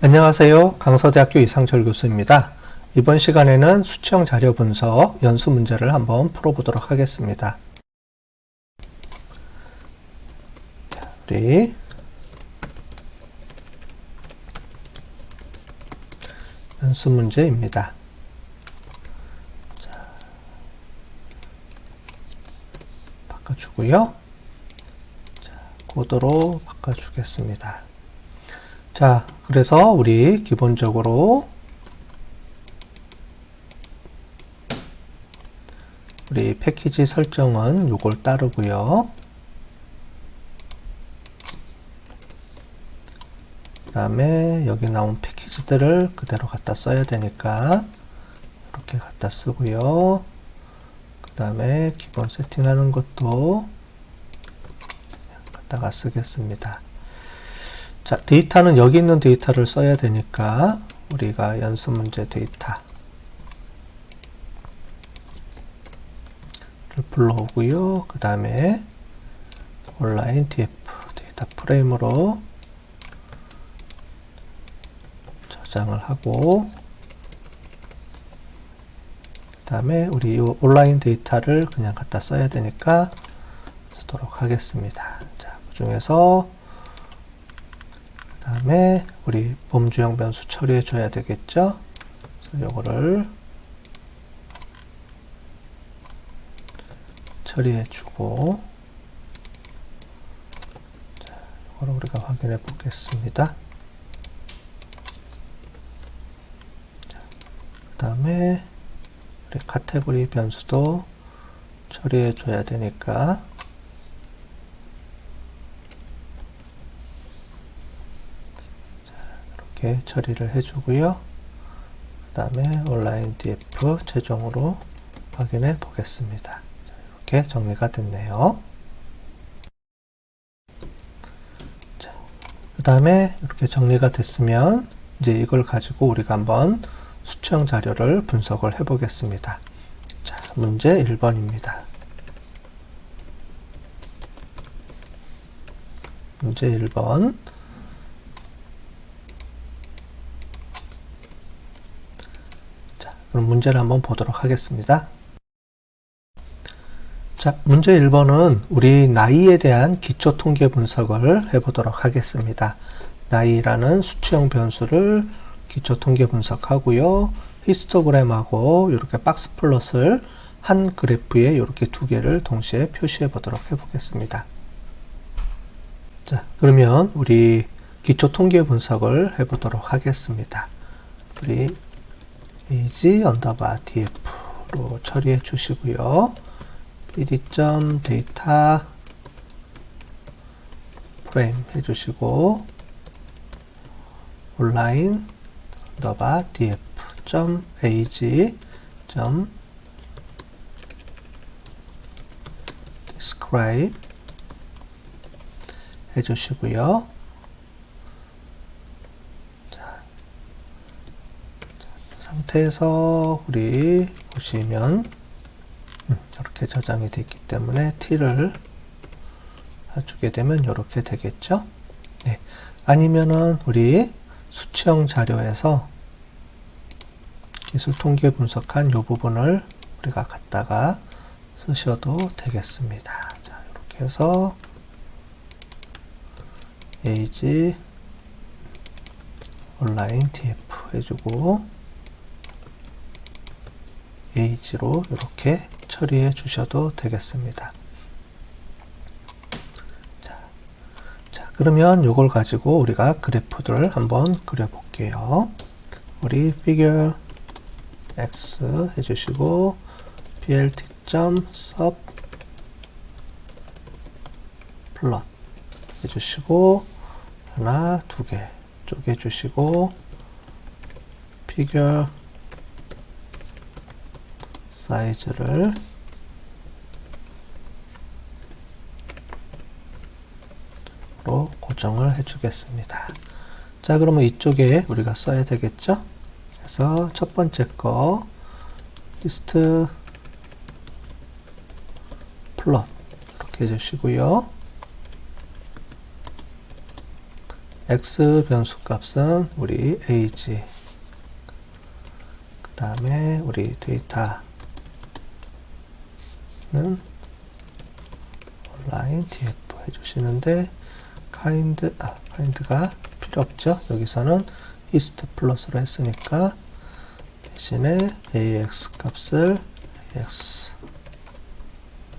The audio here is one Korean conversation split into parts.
안녕하세요. 강서대학교 이상철 교수입니다. 이번 시간에는 수치형 자료 분석 연수 문제를 한번 풀어보도록 하겠습니다. 우리 연수 문제입니다. 바꿔주고요. 코드로 바꿔주겠습니다. 자, 그래서 우리 기본적으로 우리 패키지 설정은 요걸 따르고요. 그 다음에 여기 나온 패키지들을 그대로 갖다 써야 되니까 이렇게 갖다 쓰고요. 그 다음에 기본 세팅하는 것도 갖다가 쓰겠습니다. 자, 데이터는 여기 있는 데이터를 써야 되니까 우리가 연수 문제 데이터를 불러오고요. 그 다음에 온라인 df 데이터 프레임으로 저장을 하고, 그 다음에 우리 이 온라인 데이터를 그냥 갖다 써야 되니까 쓰도록 하겠습니다. 자, 그 중에서 그 다음에 우리 범주형 변수 처리해 줘야 되겠죠. 그래서 요거를 처리해 주고, 자, 요거를 우리가 확인해 보겠습니다. 그 다음에 우리 카테고리 변수도 처리해 줘야 되니까 이렇게 처리를 해주고요. 그 다음에 온라인 df 최종으로 확인해 보겠습니다. 자, 이렇게 정리가 됐네요. 그 다음에 이렇게 정리가 됐으면 이제 이걸 가지고 우리가 한번 수치형 자료를 분석을 해 보겠습니다. 자, 문제 1번입니다. 문제 1번. 그럼 문제를 한번 보도록 하겠습니다. 자, 문제 1번은 우리 나이에 대한 기초 통계 분석을 해보도록 하겠습니다. 나이라는 수치형 변수를 기초 통계 분석하고요. 히스토그램하고 이렇게 박스 플롯을 한 그래프에 이렇게 두 개를 동시에 표시해 보도록 해보겠습니다. 자, 그러면 우리 기초 통계 분석을 해보도록 하겠습니다. 우리 age 언더바 df로 처리해 주시고요. pd.data 프레임 해주시고 온라인 언더바 df.age describe 해주시고요. 상태에서 우리 보시면 이렇게 저장이 되어 있기 때문에 t를 주게 되면 이렇게 되겠죠. 네. 아니면은 우리 수치형 자료에서 기술 통계 분석한 이 부분을 우리가 갖다가 쓰셔도 되겠습니다. 자, 이렇게 해서 age 온라인 df 해주고 age로 이렇게 처리해 주셔도 되겠습니다. 자, 그러면 이걸 가지고 우리가 그래프들을 한번 그려 볼게요. 우리 figure x 해주시고 blt.sub plot 해주시고 하나, 두 개 쪼개 주시고 figure 사이즈를 고정을 해주겠습니다. 자, 그러면 이쪽에 우리가 써야 되겠죠? 그래서 첫 번째 거 리스트 플롯 이렇게 해주시고요. x 변수 값은 우리 age, 그 다음에 우리 데이터는 온라인 df 해주시는데 kind가 필요 없죠. 여기서는 hist 플러스로 했으니까 대신에 ax 값을 ax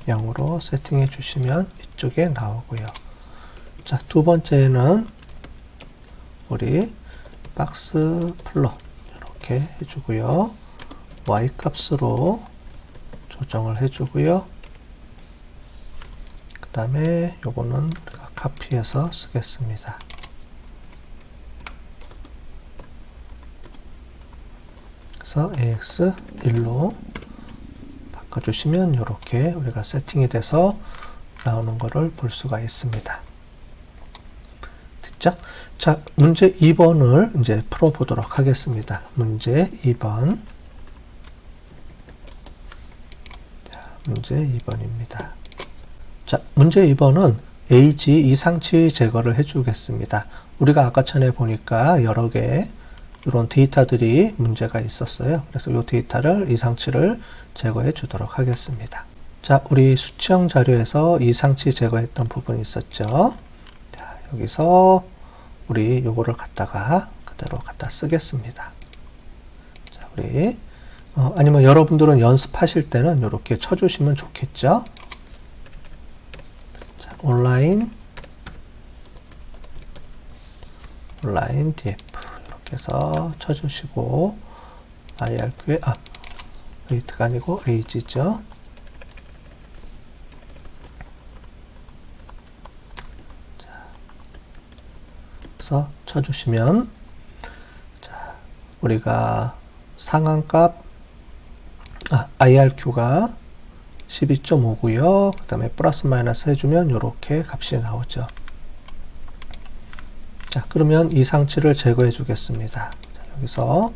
0으로 세팅해 주시면 이쪽에 나오고요. 자, 두 번째는 우리 박스 플롯 이렇게 해주고요. y 값으로 조정을 해주고요. 그 다음에 요거는 우리가 카피해서 쓰겠습니다. 그래서 ax 1로 바꿔주시면 이렇게 우리가 세팅이 돼서 나오는 거를 볼 수가 있습니다. 됐죠? 자, 문제 2번을 이제 풀어보도록 하겠습니다. 문제 2번. 자, 문제 2번입니다. 자, 문제 2번은 age 이상치 제거를 해주겠습니다. 우리가 아까 전에 보니까 여러 개 이런 데이터들이 문제가 있었어요. 그래서 이 데이터를 이상치를 제거해 주도록 하겠습니다. 자, 우리 수치형 자료에서 이상치 제거했던 부분이 있었죠. 자, 여기서 우리 요거를 갖다가 그대로 갖다 쓰겠습니다. 자, 우리 아니면 여러분들은 연습하실 때는 이렇게 쳐주시면 좋겠죠. 자, 온라인 df 이렇게 해서 쳐주시고 irq에 웨이트가 아니고 age죠. 그래서 쳐주시면 자, 우리가 상한값 irq가 12.5고요. 그 다음에 플러스 마이너스 해주면 이렇게 값이 나오죠. 자, 그러면 이상치를 제거해 주겠습니다. 자, 여기서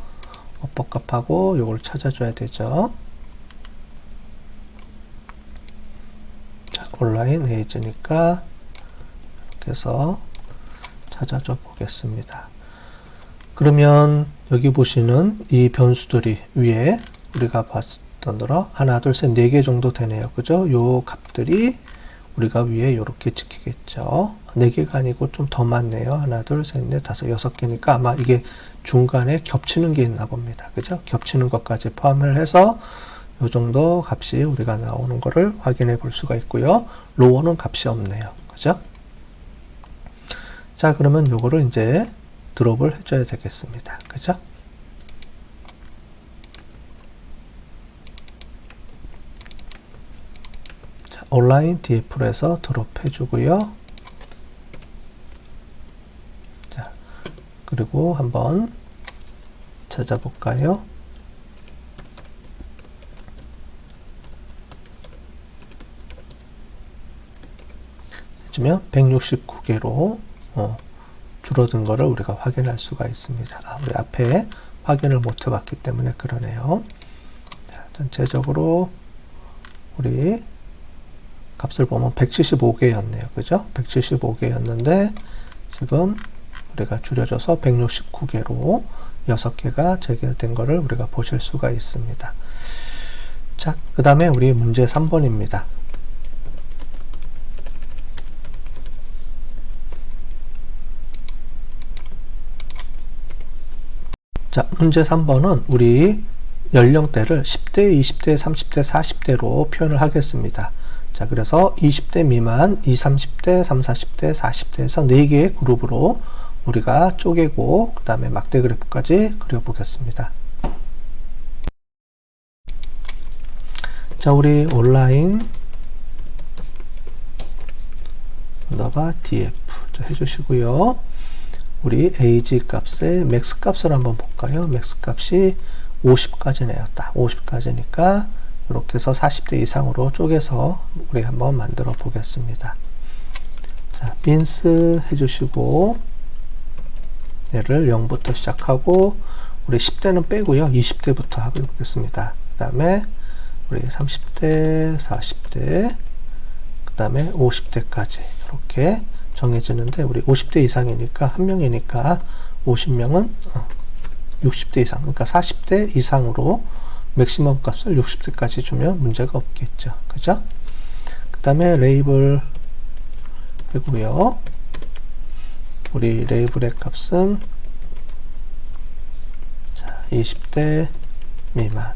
어법값하고 이걸 찾아줘야 되죠. 자, 온라인 에이즈니까 이렇게 해서 찾아줘 보겠습니다. 그러면 여기 보시는 이 변수들이 위에 우리가 봤던 대로 하나, 둘, 셋, 4개 정도 되네요. 그죠? 요 값들이 우리가 위에 이렇게 찍히겠죠. 4개가 아니고 좀 더 많네요. 하나, 둘, 셋, 넷, 다섯, 6개니까 아마 이게 중간에 겹치는 게 있나 봅니다. 그죠? 겹치는 것까지 포함을 해서 요 정도 값이 우리가 나오는 거를 확인해 볼 수가 있고요. 로어는 값이 없네요. 그죠? 자, 그러면 요거를 이제 드롭을 해줘야 되겠습니다. 그죠? 자, 온라인 df로 해서 드롭 해주고요. 자, 그리고 한번 찾아볼까요? 해주면 169개로 줄어든 거를 우리가 확인할 수가 있습니다. 우리 앞에 확인을 못 해봤기 때문에 그러네요. 자, 전체적으로 우리 값을 보면 175개였네요. 그죠? 175개였는데 지금 우리가 줄여져서 169개로 6개가 재결된 거를 우리가 보실 수가 있습니다. 자, 그 다음에 우리 문제 3번입니다. 자, 문제 3번은 우리 연령대를 10대, 20대, 30대, 40대로 표현을 하겠습니다. 자, 그래서 20대 미만, 20, 30대, 30, 40대, 40대에서 4개의 그룹으로 우리가 쪼개고 그 다음에 막대 그래프까지 그려보겠습니다. 자, 우리 온라인 df 해주시고요. 우리 age 값의 맥스 값을 한번 볼까요? 맥스 값이 50까지네요. 딱 50까지니까 이렇게 해서 40대 이상으로 쪼개서 우리 한번 만들어 보겠습니다. 자, 빈스 해주시고 얘를 0부터 시작하고 우리 10대는 빼고요. 20대부터 하고 보겠습니다. 그 다음에 우리 30대, 40대, 그 다음에 50대까지 이렇게 정해지는데 우리 50대 이상이니까 한 명이니까 50명은 60대 이상, 그러니까 40대 이상으로 맥시멈 값을 60대까지 주면 문제가 없겠죠. 그죠? 그 다음에 레이블 해고요. 우리 레이블의 값은 20대 미만.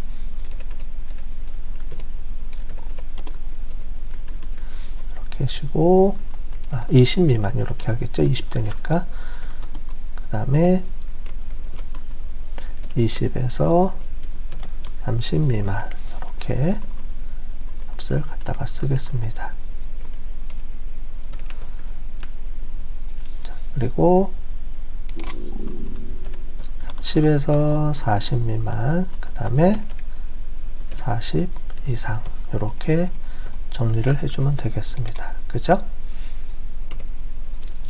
이렇게 하시고, 20 미만 이렇게 하겠죠. 20대니까. 그 다음에 20에서 30 미만 이렇게 값을 갖다가 쓰겠습니다. 자, 그리고 30에서 40 미만, 그 다음에 40 이상 이렇게 정리를 해주면 되겠습니다. 그죠?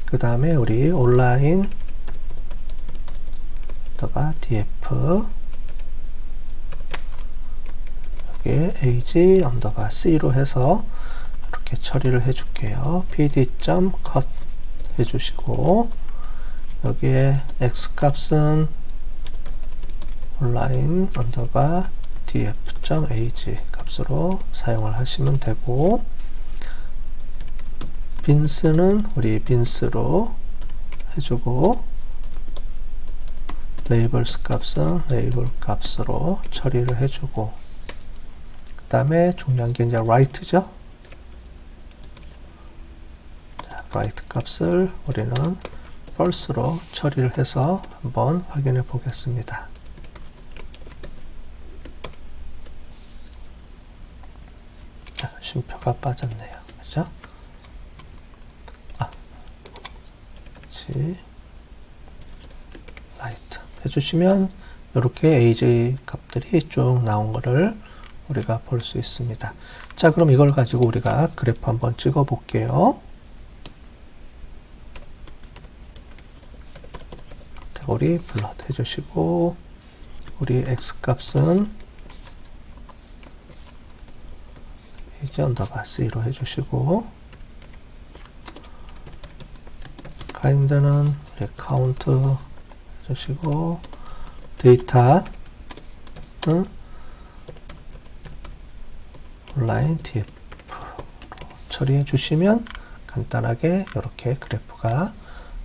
그 다음에 우리 온라인 df 여기에 age C로 해서 이렇게 처리를 해줄게요. pd.cut 해주시고 여기에 x 값은 온라인 df.age 값으로 사용을 하시면 되고, 빈스는 우리 빈스로 해주고, 레이블스 값은 레이블 값으로 처리를 해주고, 그 다음에 중요한 게 이제 write죠. 자, write 값을 우리는 false로 처리를 해서 한번 확인해 보겠습니다. 자, 쉼표가 빠졌네요. 그죠? 라이트 해주시면 이렇게 age 값들이 쭉 나온 거를 우리가 볼 수 있습니다. 자, 그럼 이걸 가지고 우리가 그래프 한번 찍어 볼게요. 우리 플롯 해주시고, 우리 x 값은 C로 해주시고, 카인드는 카운트 해주시고, 데이터는 온라인 df로 처리해 주시면 간단하게 이렇게 그래프가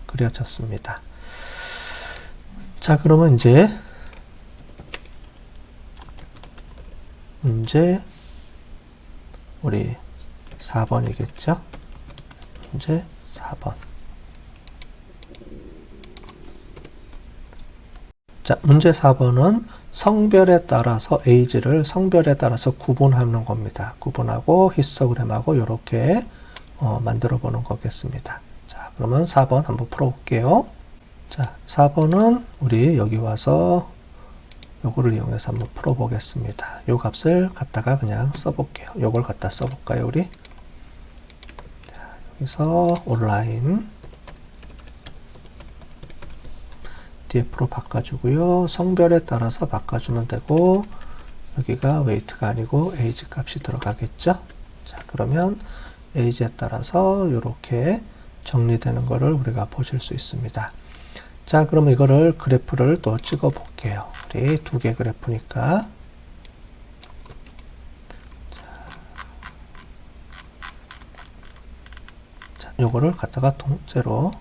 그려졌습니다. 자, 그러면 이제 문제 우리 4번이겠죠? 문제 4번. 자, 문제 4번은 성별에 따라서 age를 성별에 따라서 구분하는 겁니다. 구분하고 히스토그램하고 이렇게 만들어 보는 거겠습니다. 자, 그러면 4번 한번 풀어 볼게요. 자, 4번은 우리 여기 와서 요거를 이용해서 한번 풀어 보겠습니다. 요 값을 갖다가 그냥 써 볼게요. 요걸 갖다 써 볼까요, 우리? 자, 여기서 온라인 df로 바꿔주고요. 성별에 따라서 바꿔주면 되고, 여기가 weight가 아니고 age 값이 들어가겠죠. 자, 그러면 age에 따라서 이렇게 정리되는 거를 우리가 보실 수 있습니다. 자, 그럼 이거를 그래프를 또 찍어 볼게요. 우리 두 개 그래프니까. 자, 요거를 갖다가 통째로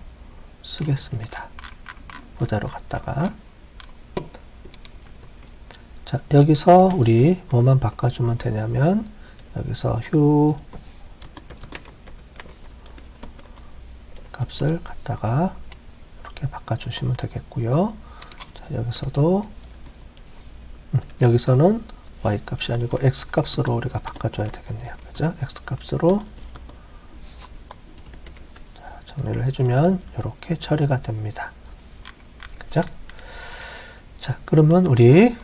쓰겠습니다. 그대로 갖다가. 자, 여기서 우리 뭐만 바꿔주면 되냐면, 여기서 휴 값을 갖다가 이렇게 바꿔주시면 되겠고요. 자, 여기서도 여기서는 y 값이 아니고 x 값으로 우리가 바꿔줘야 되겠네요. 그죠? x 값으로 자, 정리를 해주면 이렇게 처리가 됩니다. 그죠? 자, 그러면 우리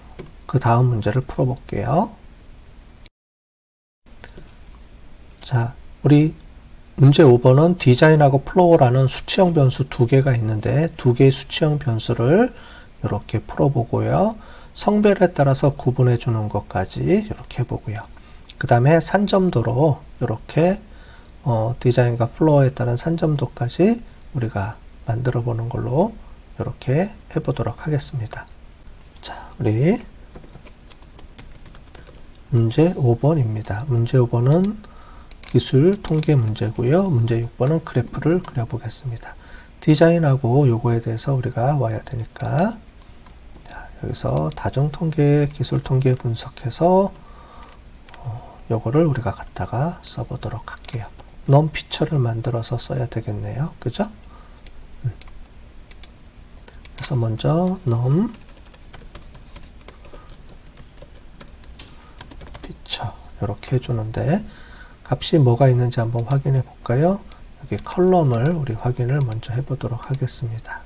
그 다음 문제를 풀어볼게요. 자, 우리 문제 5번은 디자인하고 플로우라는 수치형 변수 두 개가 있는데 두 개의 수치형 변수를 이렇게 풀어보고요. 성별에 따라서 구분해 주는 것까지 이렇게 해보고요. 그 다음에 산점도로 이렇게 디자인과 플로어에 따른 산점도까지 우리가 만들어 보는 걸로 이렇게 해보도록 하겠습니다. 자, 우리 문제 5번입니다. 문제 5번은 기술 통계 문제고요. 문제 6번은 그래프를 그려보겠습니다. 디자인하고 요거에 대해서 우리가 와야 되니까, 자, 여기서 다중통계, 기술통계 분석해서 요거를 우리가 갖다가 써보도록 할게요. 넘 피처를 만들어서 써야 되겠네요. 그죠? 그래서 먼저 넘 피처 이렇게 해주는데, 값이 뭐가 있는지 한번 확인해 볼까요? 여기 컬럼을 우리 확인을 먼저 해 보도록 하겠습니다.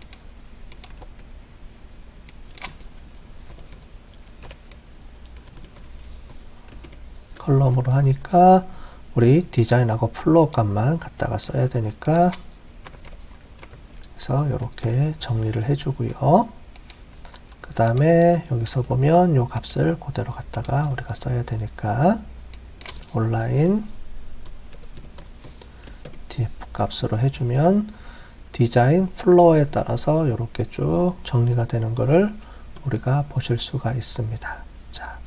컬럼으로 하니까 우리 디자인하고 플로어 값만 갖다가 써야 되니까, 그래서 이렇게 정리를 해주고요. 그 다음에 여기서 보면 요 값을 그대로 갖다가 우리가 써야 되니까 온라인 df 값으로 해주면 디자인 플로어에 따라서 이렇게 쭉 정리가 되는 것을 우리가 보실 수가 있습니다. 자,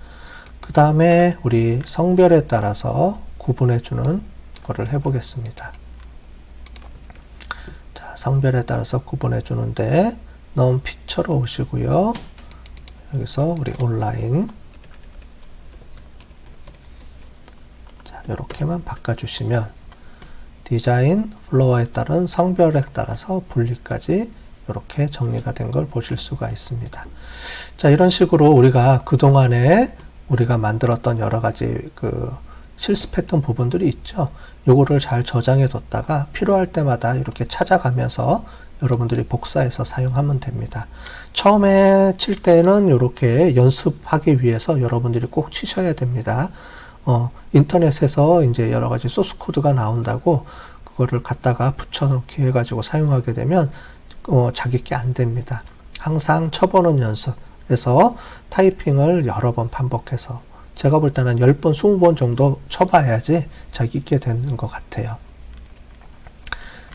그 다음에 우리 성별에 따라서 구분해 주는 거를 해보겠습니다. 자, 성별에 따라서 구분해 주는데 넘 피처로 오시고요. 여기서 우리 온라인, 자, 이렇게만 바꿔주시면 디자인 플로어에 따른 성별에 따라서 분리까지 이렇게 정리가 된 걸 보실 수가 있습니다. 자, 이런 식으로 우리가 그동안에 우리가 만들었던 여러 가지 실습했던 부분들이 있죠. 요거를 잘 저장해 뒀다가 필요할 때마다 이렇게 찾아가면서 여러분들이 복사해서 사용하면 됩니다. 처음에 칠 때는 이렇게 연습하기 위해서 여러분들이 꼭 치셔야 됩니다. 인터넷에서 이제 여러 가지 소스 코드가 나온다고 그거를 갖다가 붙여놓기 해가지고 사용하게 되면 자기 게 안 됩니다. 항상 쳐보는 연습에서 타이핑을 여러 번 반복해서, 제가 볼 때는 10번, 20번 정도 쳐봐야지 자기 있게 되는 것 같아요.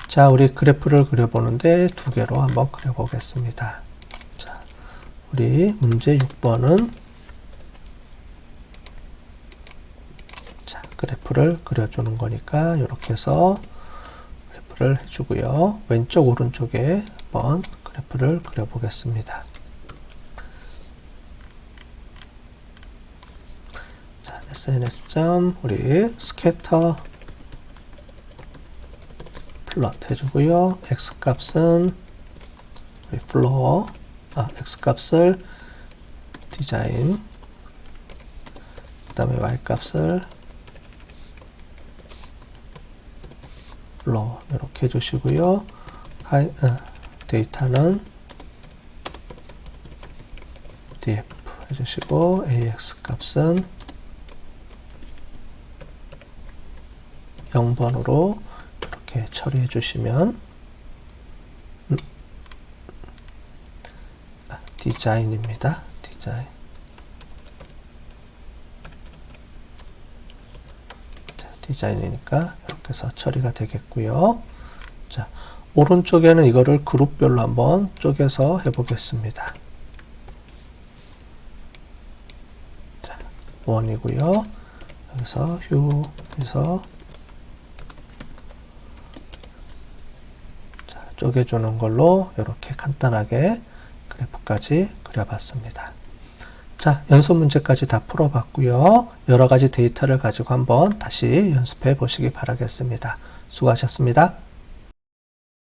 자, 우리 그래프를 그려보는데 두 개로 한번 그려보겠습니다. 자, 우리 문제 6번은 자, 그래프를 그려주는 거니까 이렇게 해서 그래프를 해주고요. 왼쪽 오른쪽에 한번 그래프를 그려보겠습니다. 자, SNS 우리 스캐터 플롯 해주고요. X 값은 우리 플로어, X 값을 디자인, 그 다음에 Y 값을 플로어 이렇게 해주시고요. 데이터는 df 해주시고 AX 값은 0번으로 이렇게 처리해 주시면 디자인입니다. 디자인. 자, 디자인이니까 이렇게 해서 처리가 되겠고요. 자, 오른쪽에는 이거를 그룹별로 한번 쪼개서 해보겠습니다. 자, 1이고요. 여기서 휴 해서 쪼개주는 걸로 이렇게 간단하게 그래프까지 그려봤습니다. 자, 연습 문제까지 다 풀어봤고요. 여러 가지 데이터를 가지고 한번 다시 연습해 보시기 바라겠습니다. 수고하셨습니다.